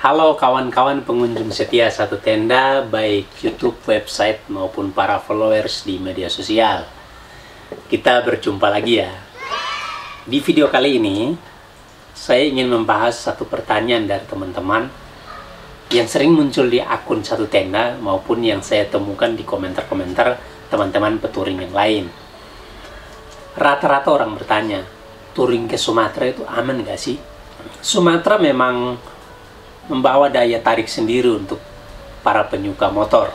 Halo kawan-kawan pengunjung setia Satu Tenda, baik YouTube, website, maupun para followers di media sosial. Kita berjumpa lagi ya. Di video kali ini, saya ingin membahas satu pertanyaan dari teman-teman yang sering muncul di akun Satu Tenda, maupun yang saya temukan di komentar-komentar teman-teman peturing yang lain. Rata-rata orang bertanya, touring ke Sumatera itu aman gak sih? Sumatera memang membawa daya tarik sendiri untuk para penyuka motor.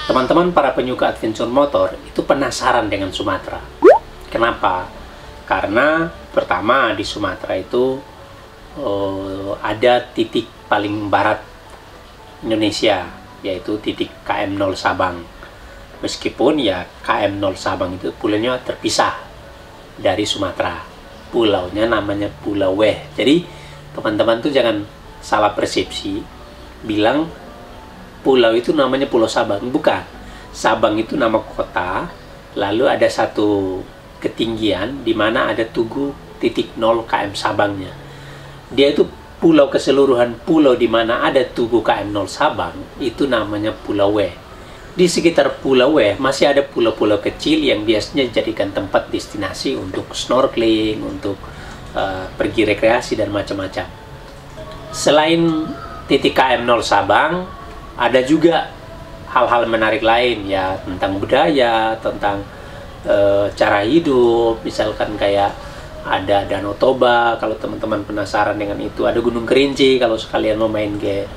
Teman-teman para penyuka adventure motor itu penasaran dengan Sumatera. Kenapa? Karena pertama di Sumatera itu ada titik paling barat Indonesia, yaitu titik KM0 Sabang. Meskipun ya KM0 Sabang itu pulaunya terpisah dari Sumatera. Pulaunya namanya Pulau Weh. Jadi teman-teman tuh jangan salah persepsi bilang pulau itu namanya Pulau Sabang. Bukan. Sabang itu nama kota, lalu ada satu ketinggian di mana ada tugu titik 0 km Sabangnya. Dia itu pulau keseluruhan, pulau di mana ada tugu KM 0 Sabang itu namanya Pulau Weh. Di sekitar Pulau Weh masih ada pulau-pulau kecil yang biasanya dijadikan tempat destinasi untuk snorkeling, untuk pergi rekreasi dan macam-macam. Selain titik KM0 Sabang, ada juga hal-hal menarik lain ya, tentang budaya, tentang cara hidup. Misalkan kayak ada Danau Toba, kalau teman-teman penasaran dengan itu. Ada Gunung Kerinci, kalau sekalian mau main ke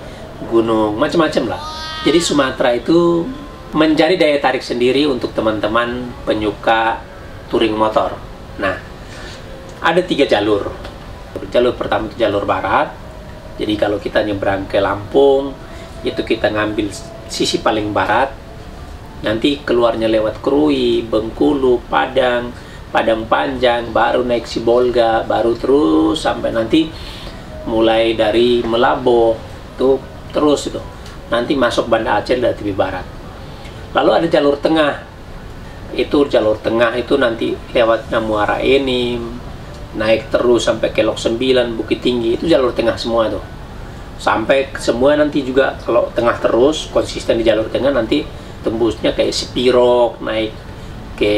gunung, macam-macam lah. Jadi Sumatera itu menjadi daya tarik sendiri untuk teman-teman penyuka touring motor. Nah, ada 3 jalur. Jalur pertama itu jalur barat. Jadi kalau kita nyebrang ke Lampung, itu kita ngambil sisi paling barat, nanti keluarnya lewat Krui, Bengkulu, Padang, Padang Panjang, baru naik Sibolga, baru terus sampai nanti mulai dari Melabo, tuh terus itu. Nanti masuk Banda Aceh dari tepi barat. Lalu ada jalur tengah. Itu jalur tengah itu nanti lewatnya Muara Enim, naik terus sampai ke Lok 9, Bukit Tinggi, itu jalur tengah semua tuh. Sampai semua nanti juga kalau tengah terus, konsisten di jalur tengah, nanti tembusnya kayak Sepirok, naik ke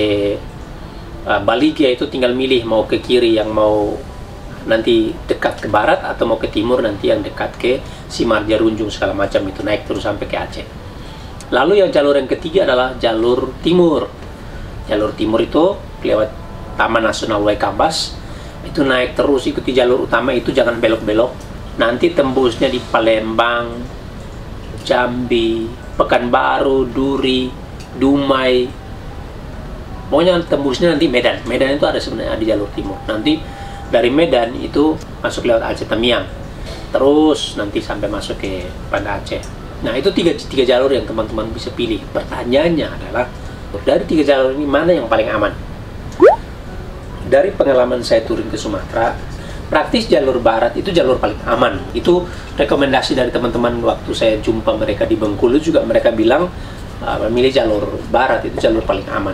Baligia, itu tinggal milih mau ke kiri yang mau nanti dekat ke barat, atau mau ke timur nanti yang dekat ke Simarja, Runjung, segala macam, itu naik terus sampai ke Aceh. Lalu yang jalur yang ketiga adalah jalur timur. Jalur timur itu lewat Taman Nasional Waikabas, itu naik terus ikuti jalur utama itu, jangan belok-belok, nanti tembusnya di Palembang, Jambi, Pekanbaru, Duri, Dumai, pokoknya tembusnya nanti Medan. Medan itu ada sebenarnya di jalur timur. Nanti dari Medan itu masuk lewat Aceh Tamiang, terus nanti sampai masuk ke Banda Aceh. Nah, itu tiga jalur yang teman-teman bisa pilih. Pertanyaannya adalah, dari 3 jalur ini mana yang paling aman? Dari pengalaman saya touring ke Sumatera, praktis jalur barat itu jalur paling aman. Itu rekomendasi dari teman-teman waktu saya jumpa mereka di Bengkulu juga, mereka bilang memilih jalur barat itu jalur paling aman.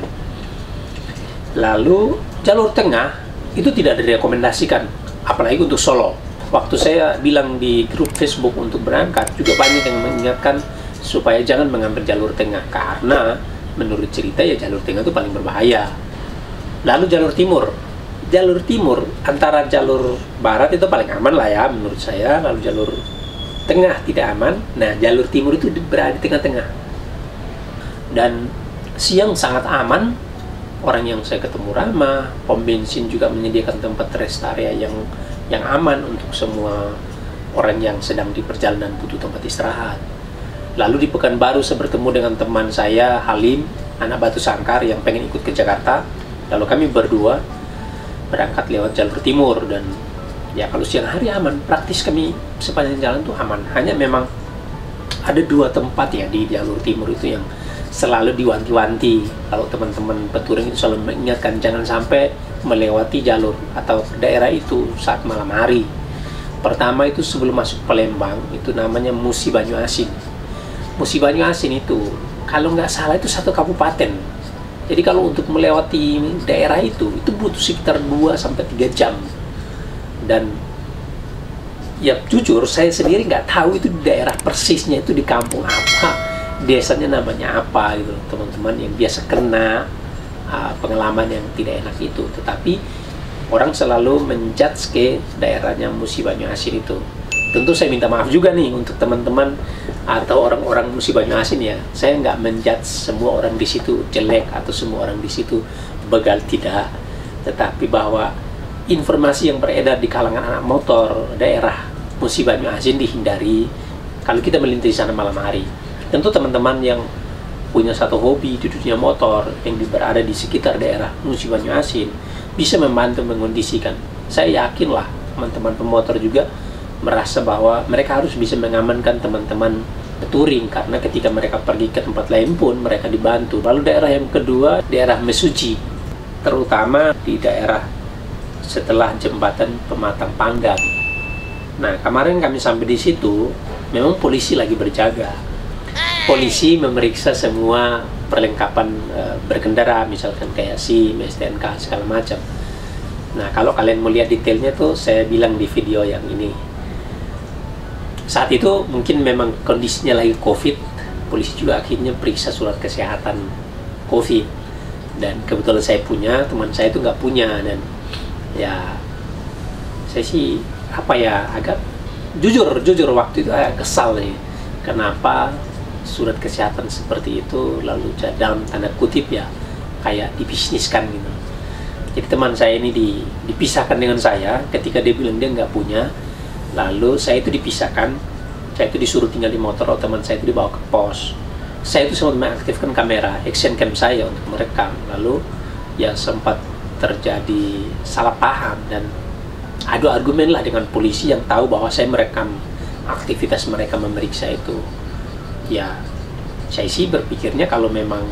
Lalu jalur tengah itu tidak direkomendasikan, apalagi untuk solo. Waktu saya bilang di grup Facebook untuk berangkat, juga banyak yang mengingatkan supaya jangan mengambil jalur tengah, karena menurut cerita ya jalur tengah itu paling berbahaya. Lalu jalur timur. Jalur timur antara jalur barat itu paling aman lah ya menurut saya. Lalu jalur tengah tidak aman. Nah, jalur timur itu berada di tengah-tengah. Dan siang sangat aman. Orang yang saya ketemu ramah. Pom bensin juga menyediakan tempat rest area yang aman untuk semua orang yang sedang di perjalanan butuh tempat istirahat. Lalu di Pekanbaru saya bertemu dengan teman saya Halim, anak Batu Sangkar, yang pengen ikut ke Jakarta. Lalu kami berdua berangkat lewat jalur timur, dan ya kalau siang hari aman, praktis kami sepanjang jalan tuh aman. Hanya memang ada 2 tempat ya di jalur timur itu yang selalu diwanti-wanti. Kalau teman-teman peturing itu selalu mengingatkan jangan sampai melewati jalur atau daerah itu saat malam hari. Pertama itu sebelum masuk Palembang, itu namanya Musi Banyu Asin. Musi Banyu Asin itu kalau nggak salah itu 1 kabupaten. Jadi kalau untuk melewati daerah itu butuh sekitar 2-3 jam. Dan Ya jujur saya sendiri nggak tahu itu di daerah persisnya itu di kampung apa, desanya namanya apa gitu teman-teman, yang biasa kena pengalaman yang tidak enak itu. Tetapi orang selalu menjudge ke daerahnya Musi Banyu Asin itu. Tentu saya minta maaf juga nih untuk teman-teman atau orang-orang Musi Banyu Asin ya. Saya nggak menjudge semua orang di situ jelek atau semua orang di situ begal, tidak. Tetapi bahwa informasi yang beredar di kalangan anak motor daerah Musi Banyu Asin dihindari kalau kita melintasi sana malam hari. Tentu teman-teman yang punya satu hobi di dunia motor yang berada di sekitar daerah Musi Banyu Asin bisa membantu mengondisikan. Saya yakinlah teman-teman pemotor juga merasa bahwa mereka harus bisa mengamankan teman-teman touring, karena ketika mereka pergi ke tempat lain pun mereka dibantu. Lalu daerah yang kedua, daerah Mesuji, terutama di daerah setelah jembatan Pematang Panggang. Nah, kemarin kami sampai di situ, memang polisi lagi berjaga. Polisi memeriksa semua perlengkapan berkendara, misalkan kayak SIM, STNK, segala macam. Nah, kalau kalian mau lihat detailnya tuh, saya bilang di video yang ini. Saat itu mungkin memang kondisinya lagi COVID, polisi juga akhirnya periksa surat kesehatan COVID. Dan kebetulan saya punya, teman saya itu nggak punya, dan ya saya sih agak jujur waktu itu agak kesal nih, kenapa surat kesehatan seperti itu lalu dalam tanda kutip ya kayak dibisniskan gitu. Jadi teman saya ini dipisahkan dengan saya ketika dia bilang dia nggak punya, lalu saya itu dipisahkan, saya itu disuruh tinggal di motor, teman saya itu dibawa ke pos. Saya itu sempat mengaktifkan kamera action cam saya untuk merekam, lalu ya sempat terjadi salah paham dan adu argumen lah dengan polisi yang tahu bahwa saya merekam aktivitas mereka memeriksa itu. Ya, saya sih berpikirnya kalau memang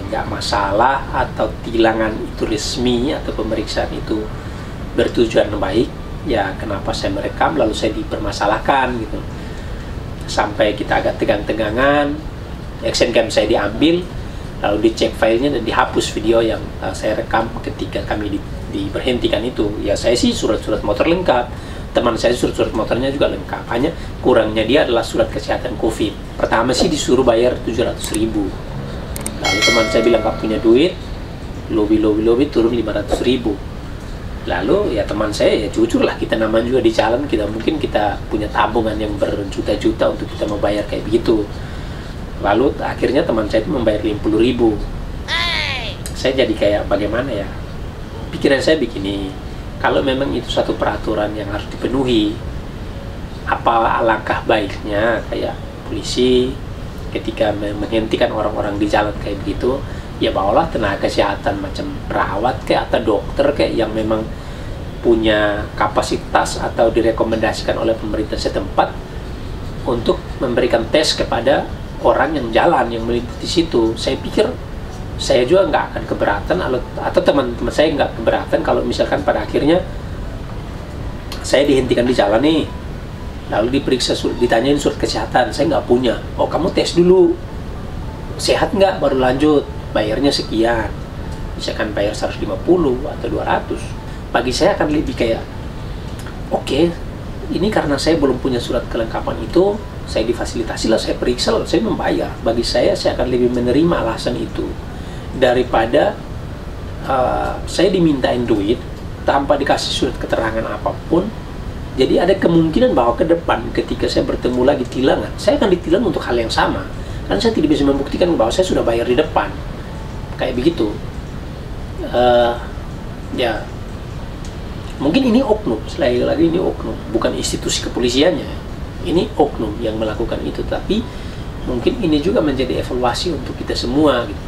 nggak masalah atau tilangan itu resmi atau pemeriksaan itu bertujuan baik, ya kenapa saya merekam lalu saya dipermasalahkan gitu. Sampai kita agak tegang-tegangan, action cam saya diambil, lalu dicek filenya dan dihapus video yang saya rekam ketika kami diberhentikan itu. Ya saya sih surat-surat motor lengkap, teman saya surat-surat motornya juga lengkap, hanya kurangnya dia adalah surat kesehatan COVID. Pertama sih disuruh bayar 700.000, lalu teman saya bilang nggak punya duit, lobby turun 500.000. Lalu ya teman saya ya jujur lah, kita namanya juga di jalan, mungkin kita punya tabungan yang berjuta-juta untuk kita membayar kayak begitu. Lalu akhirnya teman saya itu membayar 50.000. Saya jadi kayak bagaimana ya, pikiran saya begini, kalau memang itu satu peraturan yang harus dipenuhi, apa alangkah baiknya kayak polisi ketika menghentikan orang-orang di jalan kayak begitu, ya bawalah tenaga kesehatan macam perawat kayak atau dokter kayak yang memang punya kapasitas atau direkomendasikan oleh pemerintah setempat untuk memberikan tes kepada orang yang jalan, yang melintas di situ. Saya pikir saya juga nggak akan keberatan atau teman-teman saya nggak keberatan kalau misalkan pada akhirnya saya dihentikan di jalan nih, lalu diperiksa, ditanyain surat kesehatan, saya nggak punya. Oh, kamu tes dulu, sehat nggak, baru lanjut, bayarnya sekian, misalkan bayar 150 atau 200. Bagi saya akan lebih kayak, oke, ini karena saya belum punya surat kelengkapan itu, saya difasilitasi lah, saya periksa lah, saya membayar. Bagi saya akan lebih menerima alasan itu daripada saya dimintain duit tanpa dikasih surat keterangan apapun. Jadi ada kemungkinan bahwa ke depan ketika saya bertemu lagi tilangan, saya akan ditilang untuk hal yang sama, karena saya tidak bisa membuktikan bahwa saya sudah bayar di depan kayak begitu. Ya mungkin ini oknum, sekali lagi ini oknum, bukan institusi kepolisiannya, ini oknum yang melakukan itu. Tapi mungkin ini juga menjadi evaluasi untuk kita semua gitu.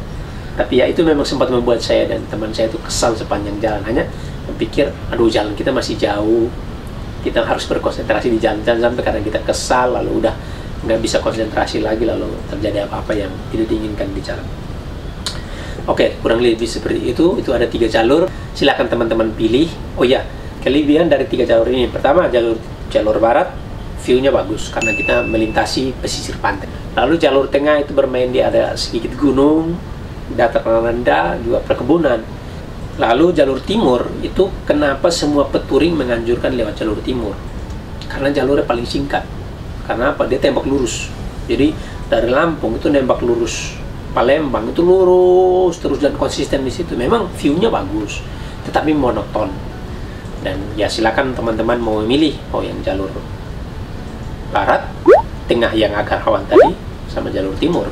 Tapi ya itu memang sempat membuat saya dan teman saya itu kesal sepanjang jalan, hanya berpikir, aduh jalan kita masih jauh, kita harus berkonsentrasi di jalan, jangan sampai karena kita kesal lalu udah nggak bisa konsentrasi lagi, lalu terjadi apa-apa yang tidak diinginkan di jalan. Oke, kurang lebih seperti itu ada 3 jalur, silakan teman-teman pilih. Oh ya, kelebihan dari 3 jalur ini, pertama jalur barat, view-nya bagus karena kita melintasi pesisir pantai. Lalu jalur tengah itu bermain di ada sedikit gunung, dataran rendah, juga perkebunan. Lalu jalur timur itu kenapa semua peturing menganjurkan lewat jalur timur? Karena jalurnya paling singkat. Karena apa? Dia tembak lurus. Jadi dari Lampung itu nembak lurus, Palembang itu lurus terus dan konsisten di situ. Memang view-nya bagus, tetapi monoton. Dan ya silakan teman-teman mau memilih yang jalur barat, tengah yang agak rawan tadi, sama jalur timur.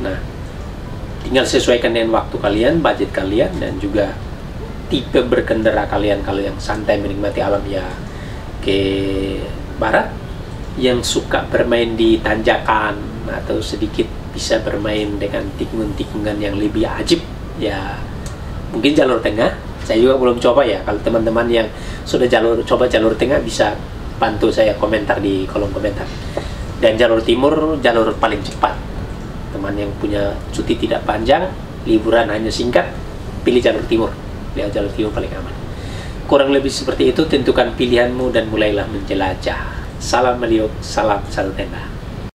Nah, tinggal sesuaikan dengan waktu kalian, budget kalian, dan juga tipe berkendara kalian. Kalau yang santai menikmati alam ya ke barat, yang suka bermain di tanjakan atau sedikit bisa bermain dengan tikungan-tikungan yang lebih ajib ya mungkin jalur tengah. Saya juga belum coba ya. Kalau teman-teman yang sudah coba jalur tengah bisa bantu saya komentar di kolom komentar. Dan jalur timur jalur paling cepat. Teman yang punya cuti tidak panjang, liburan hanya singkat, pilih jalur timur. Jalur timur paling aman. Kurang lebih seperti itu, tentukan pilihanmu dan mulailah menjelajah. Salam Meliuk, salam satu tenda.